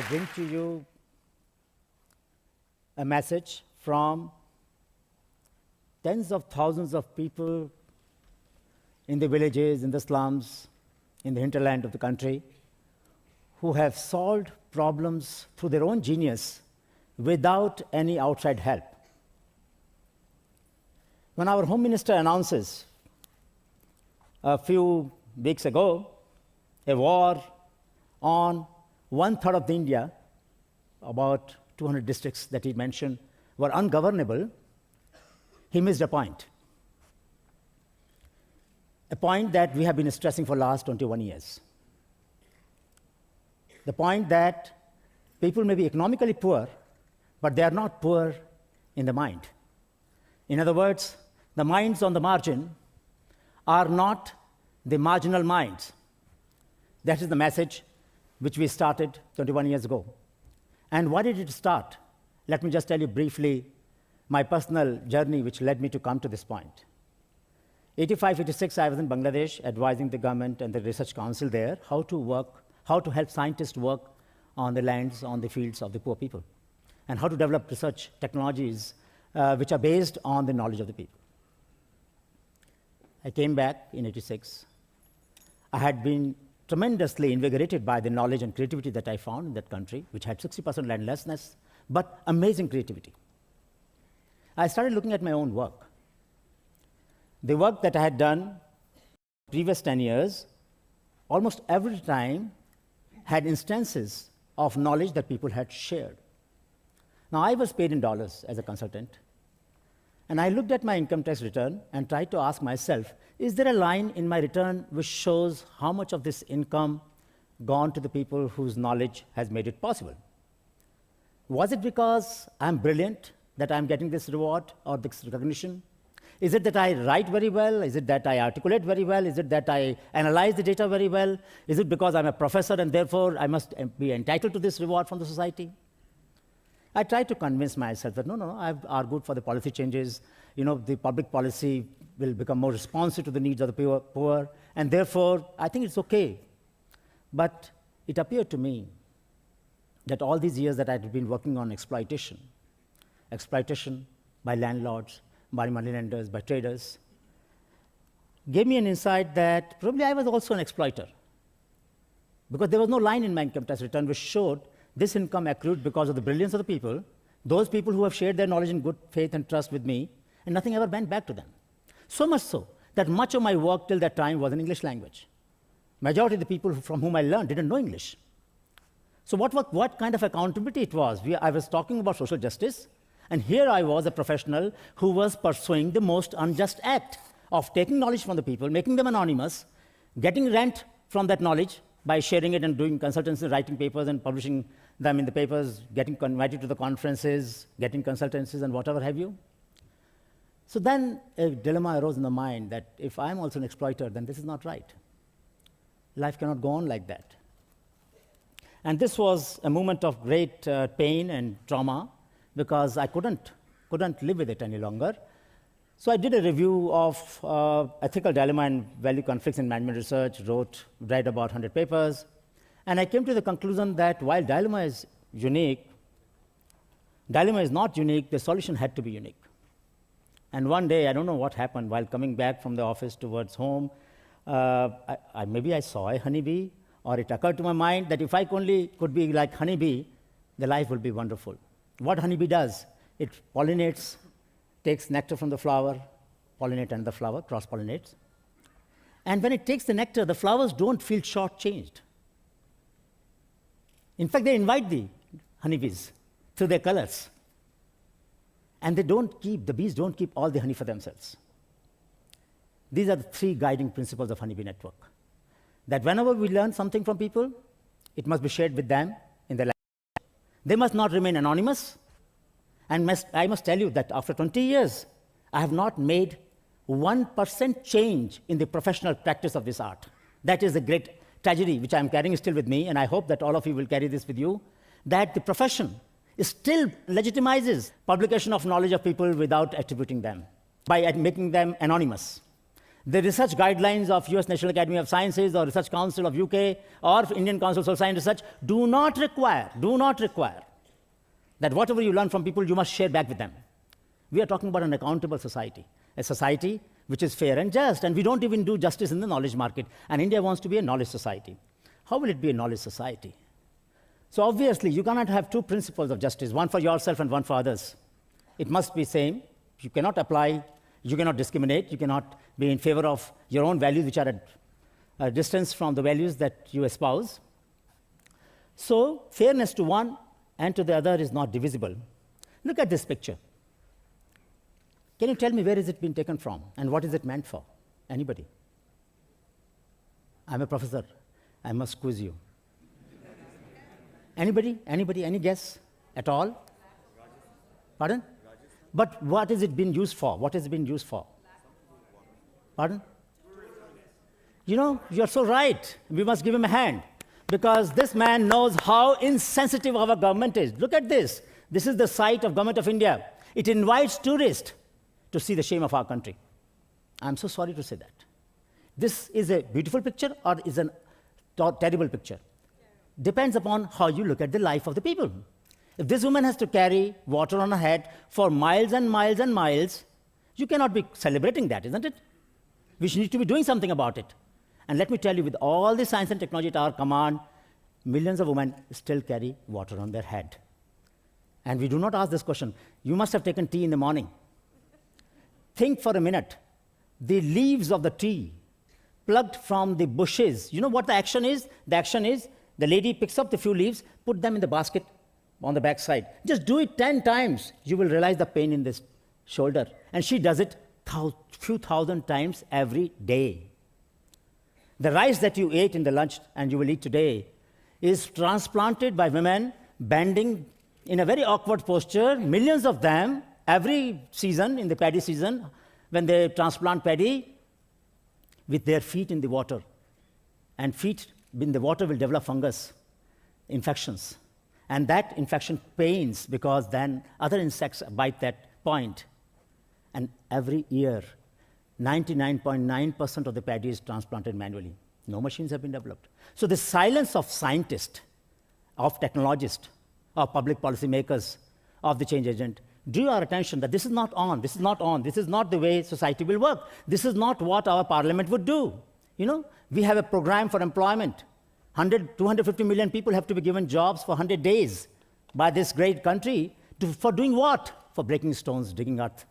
I bring to you a message from tens of thousands of people in the villages, in the slums, in the hinterland of the country, who have solved problems through their own genius without any outside help. When our Home Minister announces a few weeks ago a war on 1/3 of the India, about 200 districts that he mentioned were ungovernable, he missed a point that we have been stressing for the last 21 years. The point that people may be economically poor, but they are not poor in the mind. In other words, the minds on the margin are not the marginal minds. That is the message which we started 21 years ago. And why did it start? Let me just tell you briefly my personal journey which led me to come to this point. 85, 86, I was in Bangladesh advising the government and the research council there how to help scientists work on the lands, on the fields of the poor people, and how to develop research technologies which are based on the knowledge of the people. I came back in 86. I had been tremendously invigorated by the knowledge and creativity that I found in that country, which had 60% landlessness, but amazing creativity. I started looking at my own work. The work that I had done previous 10 years, almost every time had instances of knowledge that people had shared. Now, I was paid in dollars as a consultant, and I looked at my income tax return and tried to ask myself, is there a line in my return which shows how much of this income gone to the people whose knowledge has made it possible? Was it because I'm brilliant that I'm getting this reward or this recognition? Is it that I write very well? Is it that I articulate very well? Is it that I analyze the data very well? Is it because I'm a professor and therefore I must be entitled to this reward from the society? I tried to convince myself that no, I've argued for the policy changes. The public policy will become more responsive to the needs of the poor, and therefore I think it's okay. But it appeared to me that all these years that I had been working on exploitation by landlords, by moneylenders, by traders, gave me an insight that probably I was also an exploiter, because there was no line in my income tax return which showed this income accrued because of the brilliance of the people, those people who have shared their knowledge in good faith and trust with me, and nothing ever went back to them. So much so that much of my work till that time was in English language. Majority of the people from whom I learned didn't know English. So what kind of accountability it was? I was talking about social justice, and here I was, a professional who was pursuing the most unjust act of taking knowledge from the people, making them anonymous, getting rent from that knowledge by sharing it and doing consultancy, writing papers and publishing them in the papers, getting invited to the conferences, getting consultancies and whatever have you. So then a dilemma arose in the mind that if I'm also an exploiter, then this is not right. Life cannot go on like that. And this was a moment of great pain and trauma, because I couldn't live with it any longer. So I did a review of ethical dilemma and value conflicts in management research, read about 100 papers, and I came to the conclusion that while dilemma is not unique, the solution had to be unique. And one day, I don't know what happened, while coming back from the office towards home, maybe I saw a honeybee, or it occurred to my mind that if I only could be like honeybee, the life would be wonderful. What honeybee does, it pollinates, takes nectar from the flower, pollinates another flower, cross-pollinates. And when it takes the nectar, the flowers don't feel short-changed. In fact, they invite the honeybees through their colors. And the bees don't keep all the honey for themselves. These are the three guiding principles of honeybee network. That whenever we learn something from people, it must be shared with them in their language. They must not remain anonymous. And I must tell you that after 20 years, I have not made 1% change in the professional practice of this art. That is a great tragedy which I'm carrying still with me, and I hope that all of you will carry this with you, that the profession still legitimizes publication of knowledge of people without attributing them, by making them anonymous. The research guidelines of US National Academy of Sciences or Research Council of UK or Indian Council for Science Research do not require that whatever you learn from people, you must share back with them. We are talking about an accountable society, a society which is fair and just, and we don't even do justice in the knowledge market, and India wants to be a knowledge society. How will it be a knowledge society? So obviously, you cannot have two principles of justice, one for yourself and one for others. It must be same. You cannot apply, you cannot discriminate, you cannot be in favor of your own values which are at a distance from the values that you espouse. So fairness to one and to the other is not divisible. Look at this picture. Can you tell me where is it been taken from and what is it meant for? Anybody? I'm a professor. I must quiz you. Anybody? Anybody? Any guess at all? Pardon? But what has it been used for? What has it been used for? Pardon? You know, you're so right. We must give him a hand because this man knows how insensitive our government is. Look at this. This is the site of Government of India. It invites tourists to see the shame of our country. I'm so sorry to say that. This is a beautiful picture or is a terrible picture. Depends upon how you look at the life of the people. If this woman has to carry water on her head for miles and miles and miles, you cannot be celebrating that, isn't it? We need to be doing something about it. And let me tell you, with all the science and technology at our command, millions of women still carry water on their head. And we do not ask this question. You must have taken tea in the morning. Think for a minute. The leaves of the tea plucked from the bushes. You know what the action is? The action is the lady picks up the few leaves, put them in the basket on the back side. Just do it 10 times. You will realize the pain in this shoulder. And she does it few thousand times every day. The rice that you ate in the lunch and you will eat today is transplanted by women bending in a very awkward posture, millions of them, every season, in the paddy season, when they transplant paddy, with their feet in the water. And feet in the water will develop fungus infections. And that infection pains because then other insects bite that point. And every year, 99.9% of the paddy is transplanted manually. No machines have been developed. So the silence of scientists, of technologists, of public policy makers, of the change agent, drew our attention that this is not on, this is not on, this is not the way society will work. This is not what our parliament would do. You know, we have a program for employment. 250 million people have to be given jobs for 100 days by this great country for doing what? For breaking stones, digging earth.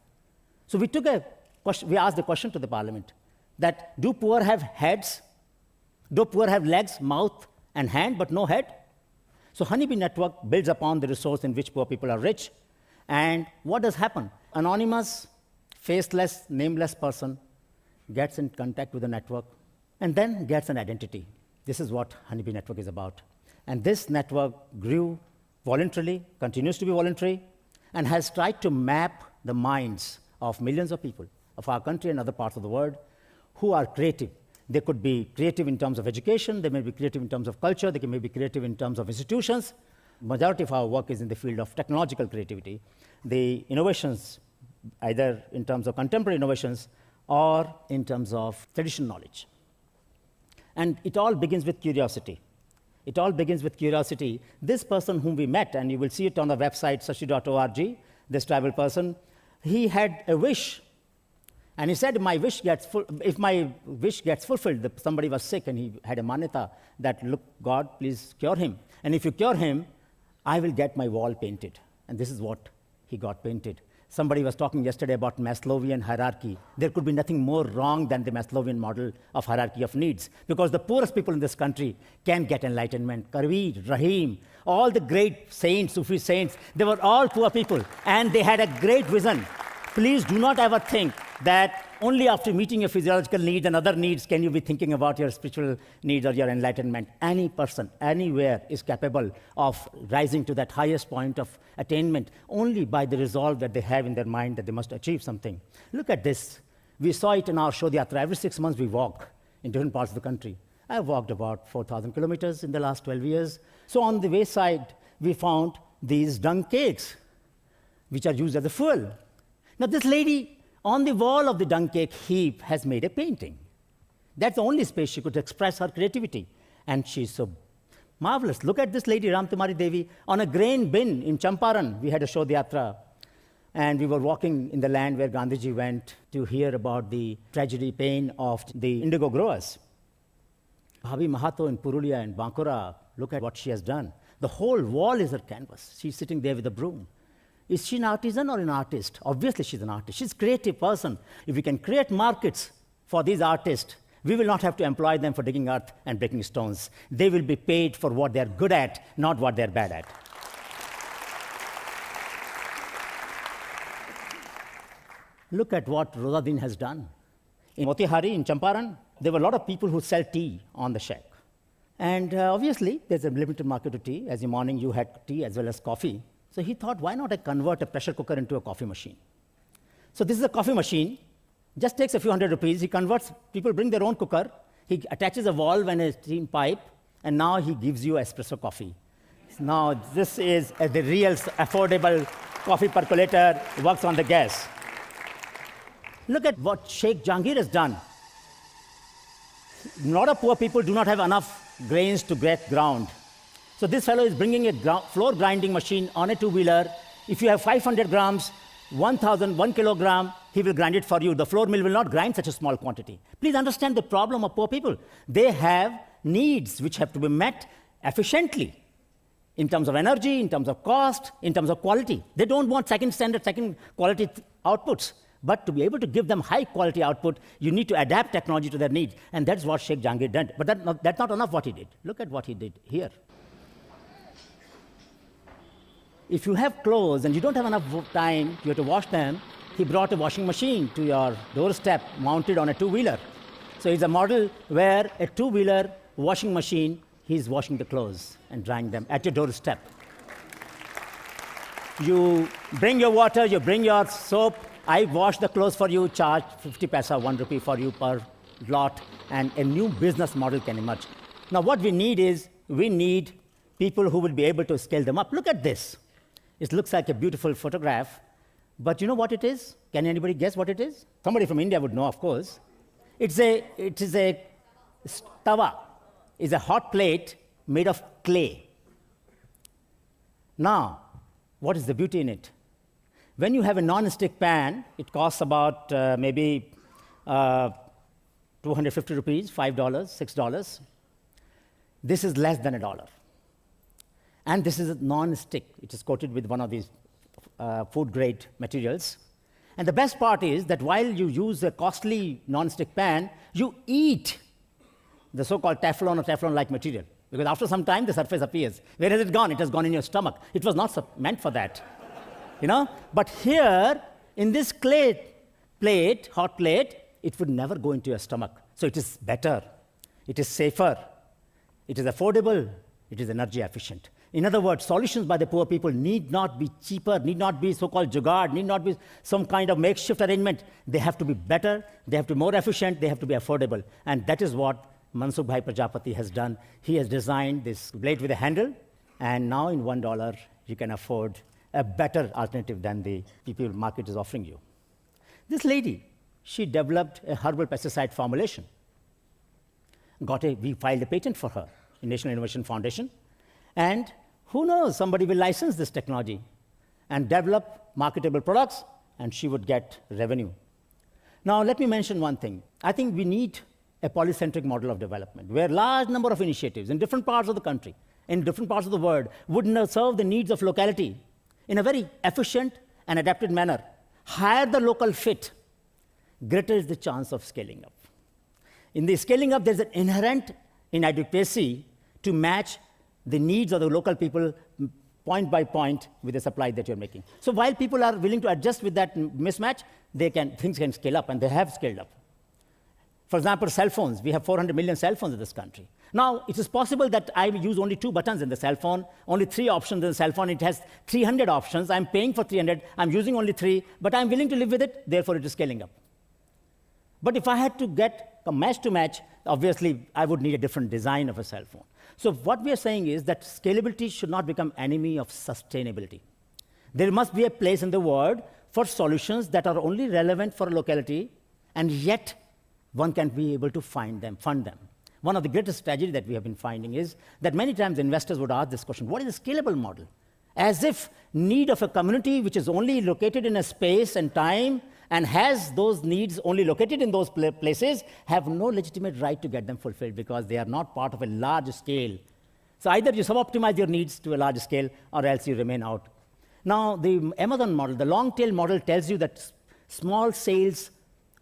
So we asked the question to the parliament that do poor have heads? Do poor have legs, mouth, and hand, but no head? So Honeybee Network builds upon the resource in which poor people are rich. And what does happen? Anonymous, faceless, nameless person gets in contact with the network and then gets an identity. This is what Honeybee Network is about. And this network grew voluntarily, continues to be voluntary, and has tried to map the minds of millions of people of our country and other parts of the world who are creative. They could be creative in terms of education, they may be creative in terms of culture, they may be creative in terms of institutions. Majority of our work is in the field of technological creativity. The innovations, either in terms of contemporary innovations or in terms of traditional knowledge. And it all begins with curiosity. It all begins with curiosity. This person whom we met, and you will see it on the website, sashi.org, this tribal person, he had a wish. And he said, if my wish gets fulfilled, somebody was sick and he had a manyata that, look, God, please cure him. And if you cure him, I will get my wall painted. And this is what he got painted. Somebody was talking yesterday about Maslowian hierarchy. There could be nothing more wrong than the Maslowian model of hierarchy of needs, because the poorest people in this country can get enlightenment. Kabir, Rahim, all the great saints, Sufi saints, they were all poor people, and they had a great vision. Please do not ever think that only after meeting your physiological needs and other needs can you be thinking about your spiritual needs or your enlightenment. Any person, anywhere, is capable of rising to that highest point of attainment only by the resolve that they have in their mind that they must achieve something. Look at this. We saw it in our Shodhyatra. Every 6 months we walk in different parts of the country. I've walked about 4,000 kilometers in the last 12 years. So on the wayside, we found these dung cakes, which are used as a fuel. Now this lady, on the wall of the dung cake heap has made a painting. That's the only space she could express her creativity. And she's so marvelous. Look at this lady, Ramkumari Devi, on a grain bin in Champaran. We had a Shodhyatra, and we were walking in the land where Gandhiji went to hear about the tragedy, pain of the indigo growers. Bhavi Mahato in Purulia and Bankura, look at what she has done. The whole wall is her canvas. She's sitting there with a broom. Is she an artisan or an artist? Obviously, she's an artist. She's a creative person. If we can create markets for these artists, we will not have to employ them for digging earth and breaking stones. They will be paid for what they're good at, not what they're bad at. Look at what Rosadin has done. In Motihari, in Champaran, there were a lot of people who sell tea on the shack. And obviously, there's a limited market to tea. As in morning, you had tea as well as coffee. So he thought, why not I convert a pressure cooker into a coffee machine? So this is a coffee machine. Just takes a few hundred rupees. He converts, people bring their own cooker. He attaches a valve and a steam pipe, and now he gives you espresso coffee. Now, this is the real affordable coffee percolator, works on the gas. Look at what Sheikh Jahangir has done. A lot of poor people do not have enough grains to get ground. So this fellow is bringing a floor grinding machine on a two-wheeler. If you have 500 grams, 1 kilogram, he will grind it for you. The floor mill will not grind such a small quantity. Please understand the problem of poor people. They have needs which have to be met efficiently in terms of energy, in terms of cost, in terms of quality. They don't want second quality outputs. But to be able to give them high quality output, you need to adapt technology to their needs. And that's what Sheikh Jahangir did. But that's not enough what he did. Look at what he did here. If you have clothes and you don't have enough time, you have to wash them, he brought a washing machine to your doorstep mounted on a two-wheeler. So it's a model where a two-wheeler washing machine, he's washing the clothes and drying them at your doorstep. You bring your water, you bring your soap, I wash the clothes for you, charge 50 paisa, 1 rupee for you per lot, and a new business model can emerge. Now what we need is, we need people who will be able to scale them up. Look at this. It looks like a beautiful photograph, but you know what it is? Can anybody guess what it is? Somebody from India would know, of course. It is a tawa. It's a hot plate made of clay. Now, what is the beauty in it? When you have a non-stick pan, it costs about maybe 250 rupees, $5, $6. This is less than $1. And this is non-stick. It is coated with one of these food-grade materials. And the best part is that while you use a costly non-stick pan, you eat the so-called Teflon or Teflon-like material. Because after some time, the surface appears. Where has it gone? It has gone in your stomach. It was not meant for that. You know? But here, in this clay plate, hot plate, it would never go into your stomach. So it is better. It is safer. It is affordable. It is energy efficient. In other words, solutions by the poor people need not be cheaper, need not be so-called jugaad, need not be some kind of makeshift arrangement. They have to be better, they have to be more efficient, they have to be affordable. And that is what Mansukh Bhai Prajapati has done. He has designed this blade with a handle, and now in $1, you can afford a better alternative than the PPL market is offering you. This lady, she developed a herbal pesticide formulation. We filed a patent for her in National Innovation Foundation. And who knows, somebody will license this technology and develop marketable products, and she would get revenue. Now, let me mention one thing. I think we need a polycentric model of development, where a large number of initiatives in different parts of the country, in different parts of the world, would serve the needs of locality in a very efficient and adapted manner. Higher the local fit, greater is the chance of scaling up. In the scaling up, there's an inherent inadequacy to match the needs of the local people point by point with the supply that you're making. So while people are willing to adjust with that mismatch, things can scale up, and they have scaled up. For example, cell phones. We have 400 million cell phones in this country. Now, it is possible that I use only 2 buttons in the cell phone, only 3 options in the cell phone. It has 300 options. I'm paying for 300. I'm using only 3, but I'm willing to live with it. Therefore, it is scaling up. But if I had to get a match to match, obviously, I would need a different design of a cell phone. So what we are saying is that scalability should not become enemy of sustainability. There must be a place in the world for solutions that are only relevant for a locality, and yet one can be able to fund them. One of the greatest tragedies that we have been finding is that many times investors would ask this question, what is a scalable model? As if need of a community which is only located in a space and time and has those needs only located in those places have no legitimate right to get them fulfilled because they are not part of a large scale. So either you sub-optimize your needs to a large scale or else you remain out. Now, the Amazon model, the long-tail model tells you that small sales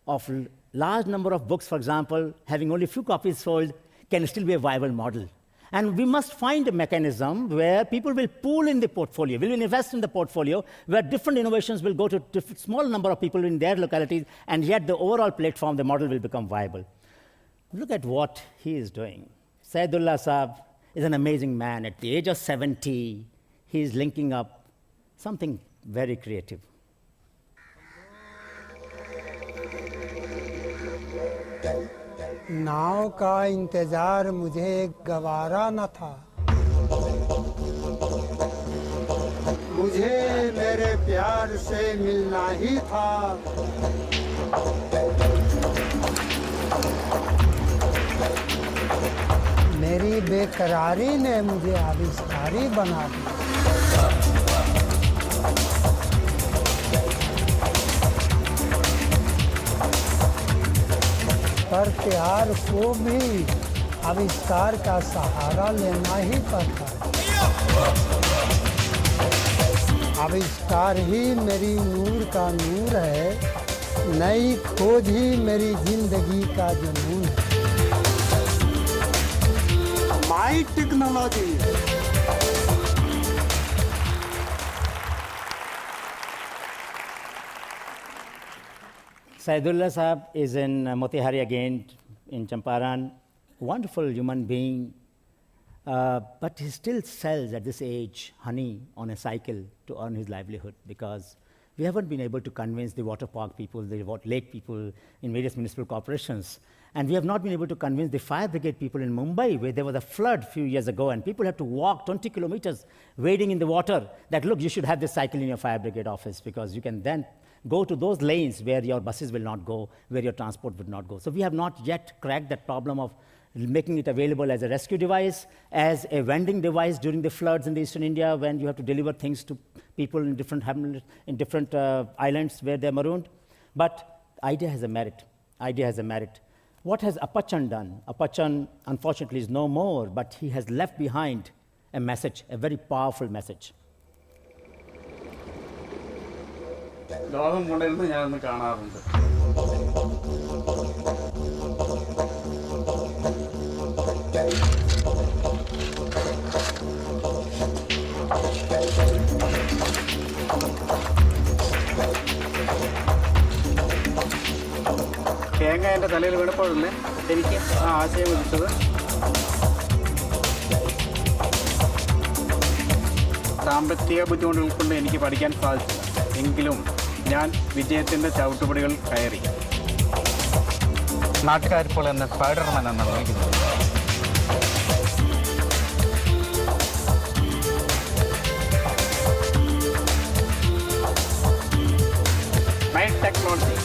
of large number of books, for example, having only few copies sold, can still be a viable model. And we must find a mechanism where people will pool in the portfolio, will invest in the portfolio, where different innovations will go to small number of people in their localities, and yet the overall platform, the model will become viable. Look at what he is doing. Saidullah Saab is an amazing man. At the age of 70, he is linking up something very creative. नाव का इंतजार मुझे गवारा न था, मुझे मेरे प्यार से मिलना ही था। मेरी बेकरारी ने मुझे आविष्कारी बना दिया। पर प्यार को भी आविष्कार का सहारा लेना ही पड़ता है। आविष्कार ही मेरी नूर का नूर है, नई खोज ही मेरी जिंदगी का जुनून है। माई technology. Saidullah Saab is in Motihari again, in Champaran. Wonderful human being, but he still sells at this age honey on a cycle to earn his livelihood because we haven't been able to convince the water park people, the lake people in various municipal corporations. And we have not been able to convince the fire brigade people in Mumbai, where there was a flood a few years ago, and people had to walk 20 kilometers wading in the water, that, look, you should have this cycle in your fire brigade office because you can then go to those lanes where your buses will not go, where your transport would not go. So we have not yet cracked that problem of making it available as a rescue device, as a vending device during the floods in the eastern India when you have to deliver things to people in different hamlets, in different islands where they're marooned. But idea has a merit. Idea has a merit. What has Apachan done? Apachan, unfortunately, is no more, but he has left behind a message, a very powerful message. ലോകം കൊണ്ടിരുന്ന് ഞാനൊന്ന് കാണാറുണ്ട്. തേങ്ങ എൻ്റെ തലയിൽ വീണപ്പോഴല്ലേ എനിക്ക് ആ ആശയം ഉദിച്ചത്. സാമ്പത്തിക ബുദ്ധിമുട്ടുകൾ കൊണ്ട് എനിക്ക് പഠിക്കാൻ സാധിച്ചില്ല, എങ്കിലും ഞാൻ വിജയത്തിൻ്റെ ചവിട്ടുപടികൾ കയറി. നാട്ടുകാരിപ്പോൾ എന്നെ സ്പൈഡർമാൻ എന്നാണ് വിളിക്കുന്നത്. Technology.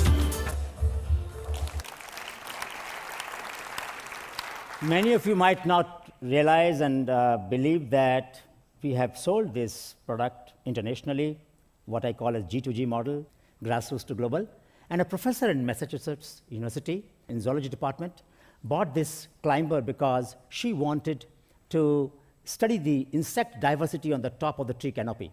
Many of you might not realize and believe that we have sold this product internationally, what I call as G2G model, grassroots to global. And a professor in Massachusetts University in zoology department bought this climber because she wanted to study the insect diversity on the top of the tree canopy.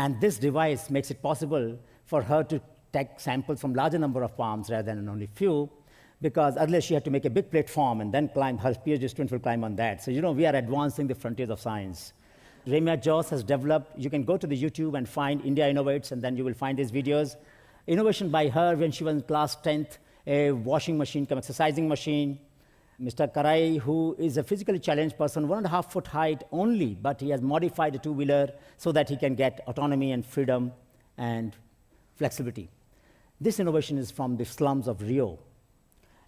And this device makes it possible for her to take samples from larger number of palms rather than only few, because earlier she had to make a big platform and then climb. Her PhD student will climb on that. So, we are advancing the frontiers of science. Remia Joss has developed, you can go to the YouTube and find India Innovates, and then you will find these videos. Innovation by her when she was in class 10th, a washing machine, exercising machine. Mr. Karai, who is a physically challenged person, 1.5 foot height only, but he has modified a two-wheeler so that he can get autonomy and freedom and flexibility. This innovation is from the slums of Rio.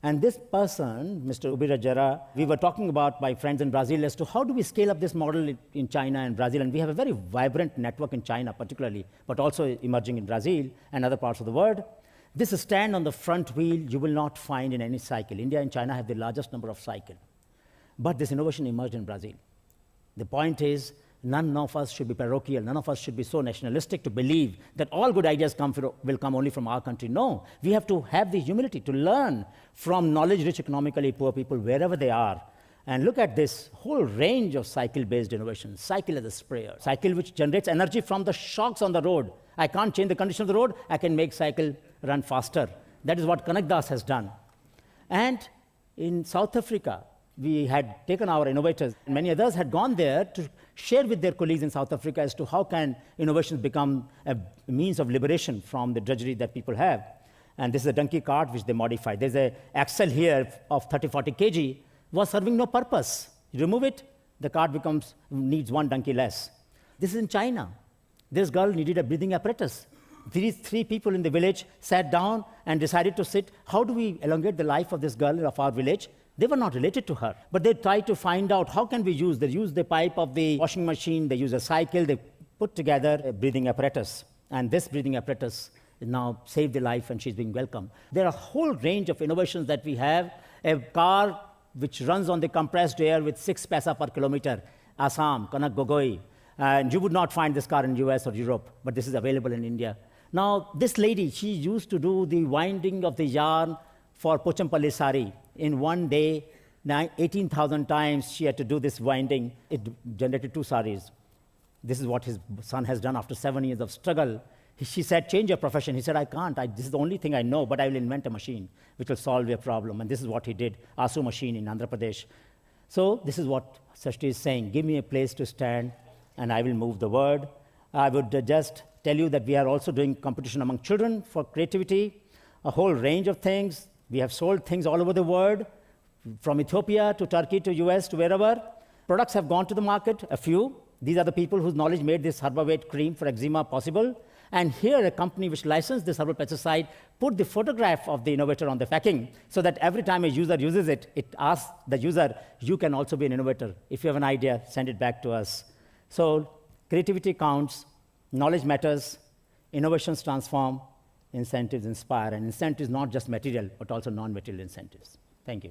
And this person, Mr. Ubirajara, we were talking about, my friends in Brazil, as to how do we scale up this model in China and Brazil. And we have a very vibrant network in China particularly, but also emerging in Brazil and other parts of the world. This stand on the front wheel you will not find in any cycle. India and China have the largest number of cycles. But this innovation emerged in Brazil. The point is, none of us should be parochial. None of us should be so nationalistic to believe that all good ideas will come only from our country. No, we have to have the humility to learn from knowledge-rich, economically poor people wherever they are. And look at this whole range of cycle-based innovations. Cycle as a sprayer. Cycle which generates energy from the shocks on the road. I can't change the condition of the road. I can make cycle run faster. That is what Kanak Das has done. And in South Africa, we had taken our innovators, and many others had gone there to share with their colleagues in South Africa as to how can innovations become a means of liberation from the drudgery that people have. And this is a donkey cart which they modified. There's an axle here of 30-40 kg, was serving no purpose. You remove it, the cart needs one donkey less. This is in China. This girl needed a breathing apparatus. These three people in the village sat down and decided to sit. How do we elongate the life of this girl of our village? They were not related to her, but they tried to find out how can we use. They used the pipe of the washing machine, they used a cycle, they put together a breathing apparatus. And this breathing apparatus now saved the life and she's being welcomed. There are a whole range of innovations that we have. A car which runs on the compressed air with 6 paisa per kilometer, Assam, Kanak Gogoi. And you would not find this car in US or Europe, but this is available in India. Now, this lady, she used to do the winding of the yarn for Pochampalli sari. In one day, 18,000 times she had to do this winding. It generated 2 saris. This is what his son has done after 7 years of struggle. She said, change your profession. He said, I can't. This is the only thing I know, but I will invent a machine which will solve your problem. And this is what he did, ASU machine in Andhra Pradesh. So this is what Sashti is saying. Give me a place to stand, and I will move the word. I would just tell you that we are also doing competition among children for creativity, a whole range of things. We have sold things all over the world, from Ethiopia to Turkey to US to wherever. Products have gone to the market, a few. These are the people whose knowledge made this herbal weight cream for eczema possible. And here, a company which licensed this herbal pesticide put the photograph of the innovator on the packing so that every time a user uses it, it asks the user, you can also be an innovator. If you have an idea, send it back to us. So creativity counts, knowledge matters, innovations transform, incentives inspire. And incentives not just material, but also non-material incentives. Thank you.